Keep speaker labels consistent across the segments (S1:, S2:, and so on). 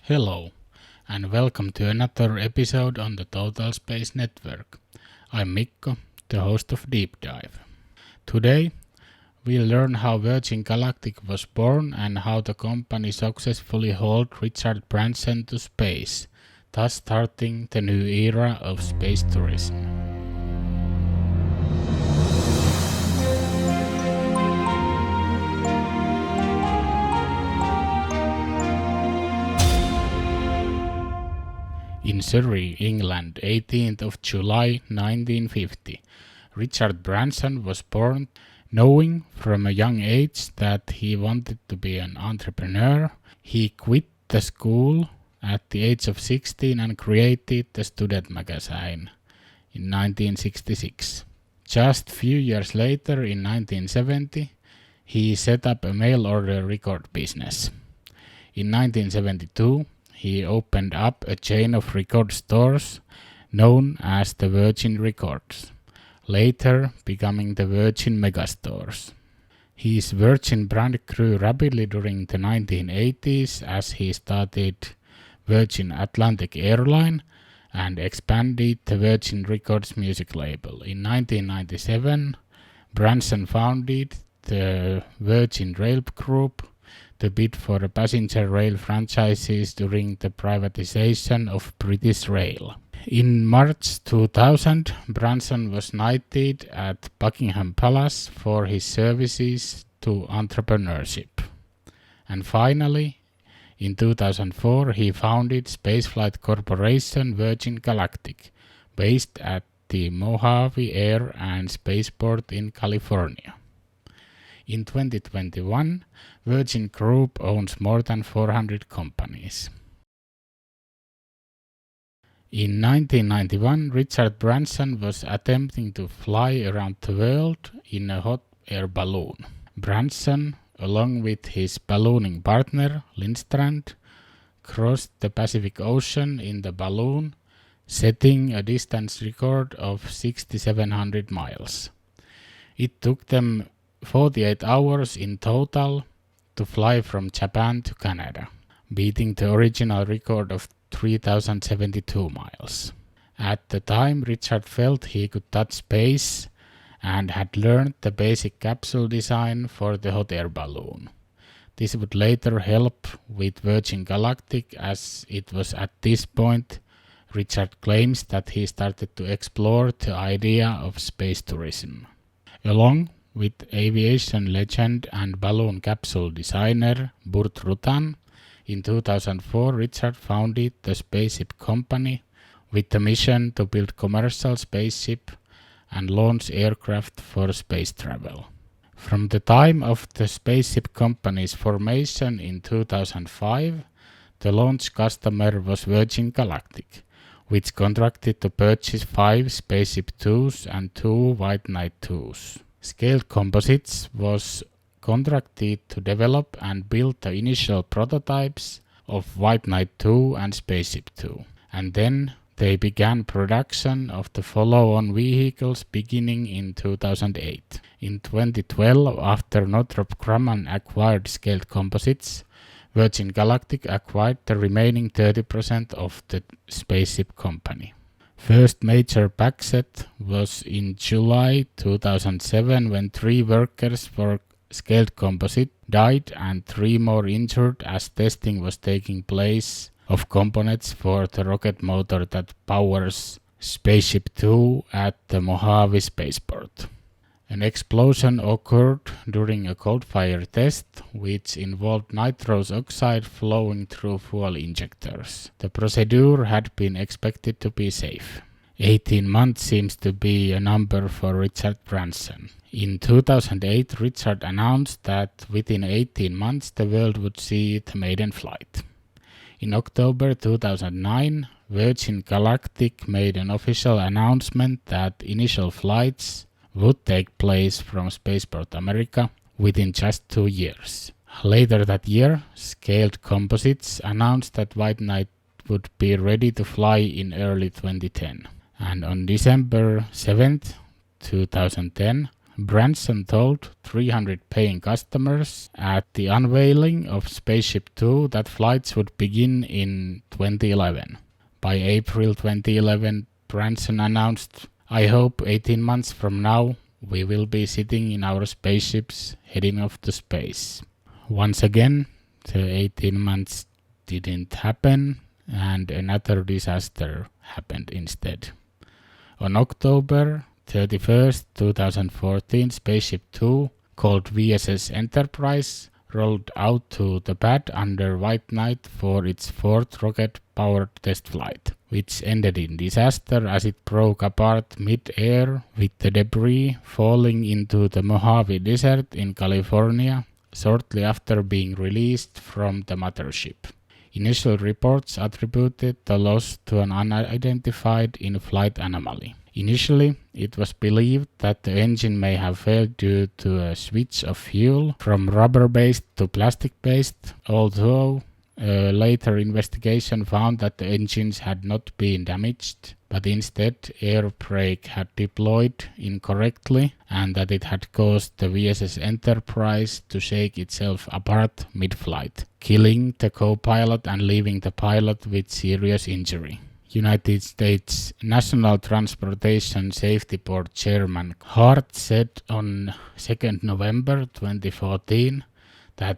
S1: Hello, and welcome to another episode on the Total Space Network. I'm Mikko, the host of Deep Dive. Today, we'll learn how Virgin Galactic was born and how the company successfully hauled Richard Branson to space, thus starting the new era of space tourism. In Surrey, England, 18th of July 1950, Richard Branson was born. Knowing from a young age that he wanted to be an entrepreneur, he quit the school at the age of 16 and created the student magazine in 1966. Just few years later, in 1970, he set up a mail-order record business. In 1972, he opened up a chain of record stores known as the Virgin Records, later becoming the Virgin Megastores. His Virgin brand grew rapidly during the 1980s as he started Virgin Atlantic Airline and expanded the Virgin Records music label. In 1997, Branson founded the Virgin Rail Group to bid for passenger rail franchises during the privatization of British Rail. In March 2000, Branson was knighted at Buckingham Palace for his services to entrepreneurship. And finally, in 2004, he founded spaceflight corporation Virgin Galactic, based at the Mojave Air and Spaceport in California. In 2021, Virgin Group owns more than 400 companies. In 1991, Richard Branson was attempting to fly around the world in a hot air balloon. Branson, along with his ballooning partner, Lindstrand, crossed the Pacific Ocean in the balloon, setting a distance record of 6,700 miles. It took them 48 hours in total to fly from Japan to Canada, beating the original record of 3,072 miles. At the time, Richard felt he could touch space and had learned the basic capsule design for the hot air balloon. This would later help with Virgin Galactic, as it was at this point Richard claims that he started to explore the idea of space tourism. Along with aviation legend and balloon capsule designer Burt Rutan, in 2004 Richard founded the SPACESHIP company with the mission to build commercial spaceship and launch aircraft for space travel. From the time of the SPACESHIP company's formation in 2005, the launch customer was Virgin Galactic, which contracted to purchase 5 Spaceship 2s and 2 White Knight 2s. Scaled Composites was contracted to develop and build the initial prototypes of White Knight 2 and Spaceship 2, and then they began production of the follow-on vehicles beginning in 2008. In 2012, after Northrop Grumman acquired Scaled Composites, Virgin Galactic acquired the remaining 30% of the SPACESHIP company. First major backset was in July 2007 when 3 workers for Scaled Composite died and 3 more injured as testing was taking place of components for the rocket motor that powers Spaceship 2 at the Mojave Spaceport. An explosion occurred during a cold fire test, which involved nitrous oxide flowing through fuel injectors. The procedure had been expected to be safe. 18 months seems to be a number for Richard Branson. In 2008, Richard announced that within 18 months the world would see the maiden flight. In October 2009, Virgin Galactic made an official announcement that initial flights would take place from Spaceport America within just 2 years. Later that year, Scaled Composites announced that White Knight would be ready to fly in early 2010. And on December 7th, 2010, Branson told 300 paying customers at the unveiling of Spaceship Two that flights would begin in 2011. By April 2011, Branson announced, "I hope 18 months from now we will be sitting in our spaceships heading off to space." Once again, the 18 months didn't happen and another disaster happened instead. On October 31st, 2014, Spaceship Two, called VSS Enterprise, rolled out to the pad under White Knight for its fourth rocket-powered test flight, which ended in disaster as it broke apart mid-air with the debris falling into the Mojave Desert in California shortly after being released from the mothership. Initial reports attributed the loss to an unidentified in-flight anomaly. Initially, it was believed that the engine may have failed due to a switch of fuel from rubber-based to plastic-based, although a later investigation found that the engines had not been damaged, but instead air brake had deployed incorrectly and that it had caused the VSS Enterprise to shake itself apart mid-flight, killing the co-pilot and leaving the pilot with serious injury. United States National Transportation Safety Board Chairman Hart said on 2nd November 2014 that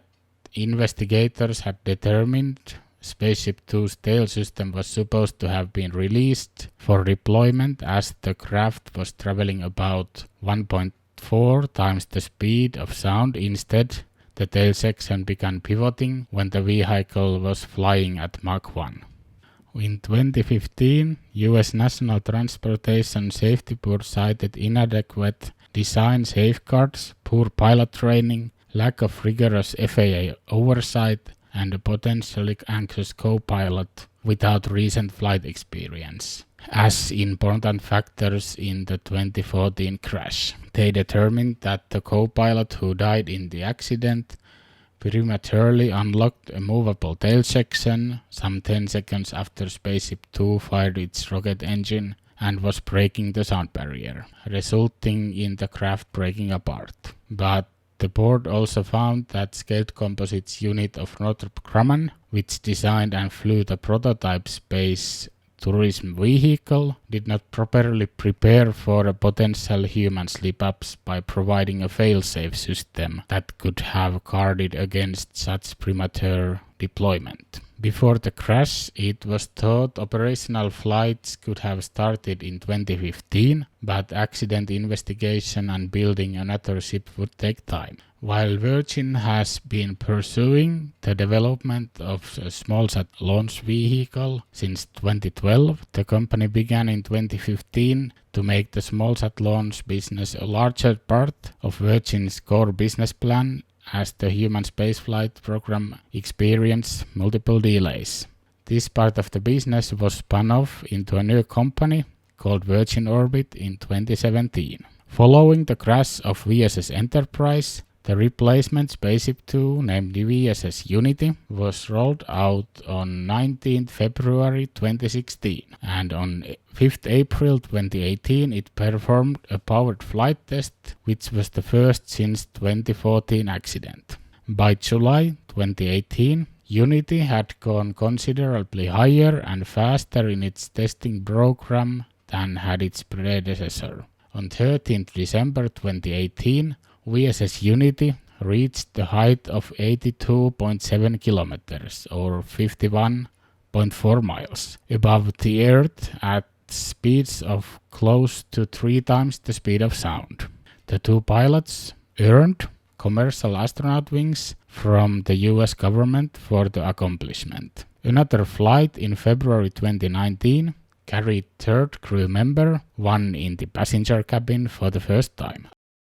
S1: investigators had determined Spaceship Two's tail system was supposed to have been released for deployment as the craft was traveling about 1.4 times the speed of sound. Instead, the tail section began pivoting when the vehicle was flying at Mach 1. In 2015, U.S. National Transportation Safety Board cited inadequate design safeguards, poor pilot training, lack of rigorous FAA oversight, and a potentially anxious co-pilot without recent flight experience as important factors in the 2014 crash. They determined that the co-pilot who died in the accident prematurely unlocked a movable tail section some 10 seconds after Spaceship Two fired its rocket engine and was breaking the sound barrier, resulting in the craft breaking apart. But the board also found that Scaled Composites unit of Northrop Grumman, which designed and flew the prototype space tourism vehicle, did not properly prepare for a potential human slip-ups by providing a fail-safe system that could have guarded against such premature deployment. Before the crash, it was thought operational flights could have started in 2015, but accident investigation and building another ship would take time. While Virgin has been pursuing the development of a smallsat launch vehicle since 2012, the company began in 2015 to make the smallsat launch business a larger part of Virgin's core business plan as the human spaceflight program experienced multiple delays. This part of the business was spun off into a new company called Virgin Orbit in 2017. Following the crash of VSS Enterprise, the replacement Spaceship Two, named VSS Unity, was rolled out on 19th February 2016, and on 5th April 2018 it performed a powered flight test, which was the first since 2014 accident. By July 2018, Unity had gone considerably higher and faster in its testing program than had its predecessor. On 13th December 2018, VSS Unity reached the height of 82.7 kilometers or 51.4 miles above the Earth at speeds of close to 3 times the speed of sound. The two pilots earned commercial astronaut wings from the US government for the accomplishment. Another flight in February 2019 carried third crew member, one in the passenger cabin for the first time.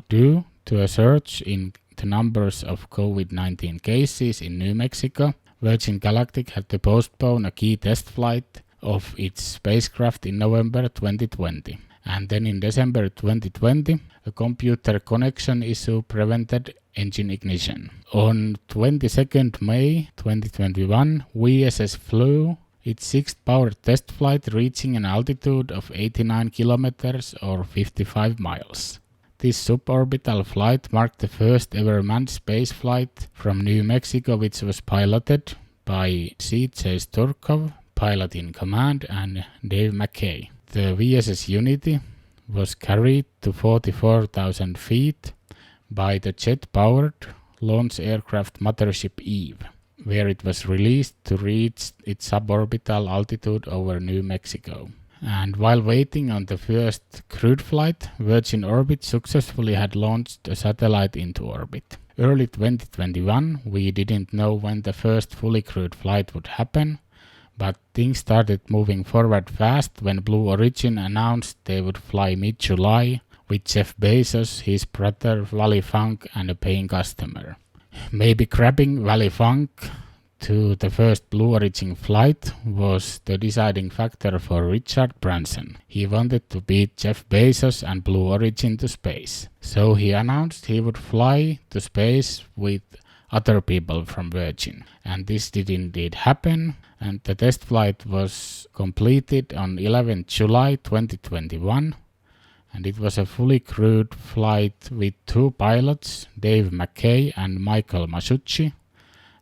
S1: Due to a surge in the numbers of COVID-19 cases in New Mexico, Virgin Galactic had to postpone a key test flight of its spacecraft in November 2020. And then in December 2020, a computer connection issue prevented engine ignition. On 22nd May 2021, VSS flew its sixth powered test flight, reaching an altitude of 89 kilometers or 55 miles. This suborbital flight marked the first ever manned space flight from New Mexico, which was piloted by C.J. Sturkov, pilot in command, and Dave McKay. The VSS Unity was carried to 44,000 feet by the jet-powered launch aircraft Mothership Eve, where it was released to reach its suborbital altitude over New Mexico. And while waiting on the first crewed flight, Virgin Orbit successfully had launched a satellite into orbit. Early 2021, we didn't know when the first fully crewed flight would happen, but things started moving forward fast when Blue Origin announced they would fly mid-July with Jeff Bezos, his brother Wally Funk, and a paying customer. Maybe grabbing Wally Funk to the first Blue Origin flight was the deciding factor for Richard Branson. He wanted to beat Jeff Bezos and Blue Origin to space. So he announced he would fly to space with other people from Virgin. And this did indeed happen, and the test flight was completed on 11th July 2021. And it was a fully crewed flight with two pilots, Dave McKay and Michael Masucci.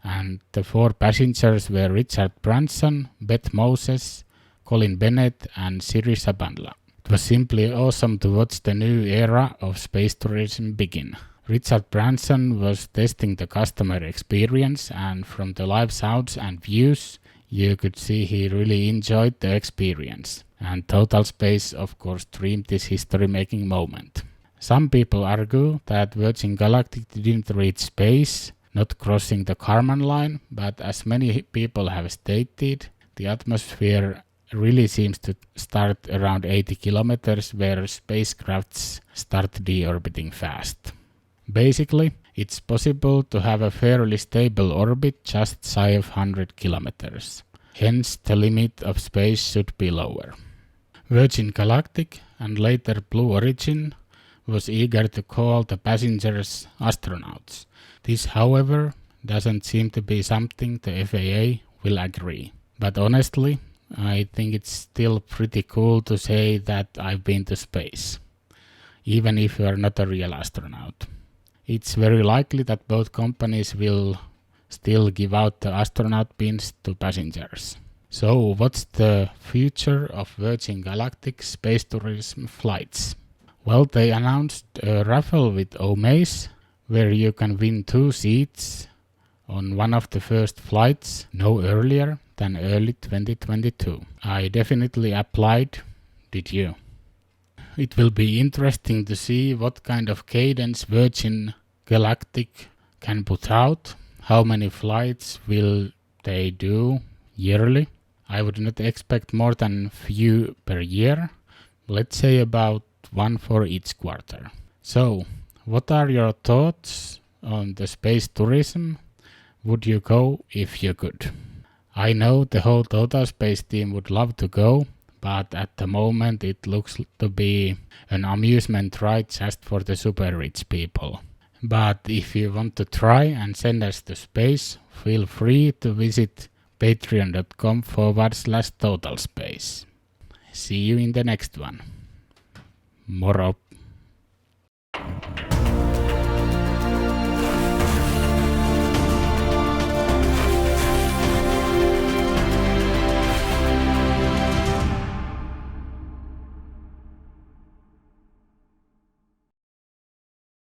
S1: And the four passengers were Richard Branson, Beth Moses, Colin Bennett, and Siri Sabandla. It was simply awesome to watch the new era of space tourism begin. Richard Branson was testing the customer experience, and from the live sounds and views, you could see he really enjoyed the experience. And Total Space, of course, dreamed this history-making moment. Some people argue that Virgin Galactic didn't reach space, not crossing the Kármán line, but as many people have stated, the atmosphere really seems to start around 80 kilometers, where spacecrafts start deorbiting fast. Basically, it's possible to have a fairly stable orbit just shy of 100 kilometers. Hence, the limit of space should be lower. Virgin Galactic and later Blue Origin was eager to call the passengers astronauts. This, however, doesn't seem to be something the FAA will agree. But honestly, I think it's still pretty cool to say that I've been to space, even if you are not a real astronaut. It's very likely that both companies will still give out the astronaut pins to passengers. So, what's the future of Virgin Galactic space tourism flights? Well, they announced a raffle with Omaze, where you can win 2 seats on one of the first flights no earlier than early 2022. I definitely applied. Did you? It will be interesting to see what kind of cadence Virgin Galactic can put out. How many flights will they do yearly? I would not expect more than few per year. Let's say about 1 for each quarter. So, what are your thoughts on the space tourism? Would you go if you could? I know the whole Total Space team would love to go, but at the moment it looks to be an amusement ride just for the super rich people. But if you want to try and send us to space, feel free to visit patreon.com/totalspace. See you in the next one. Moro.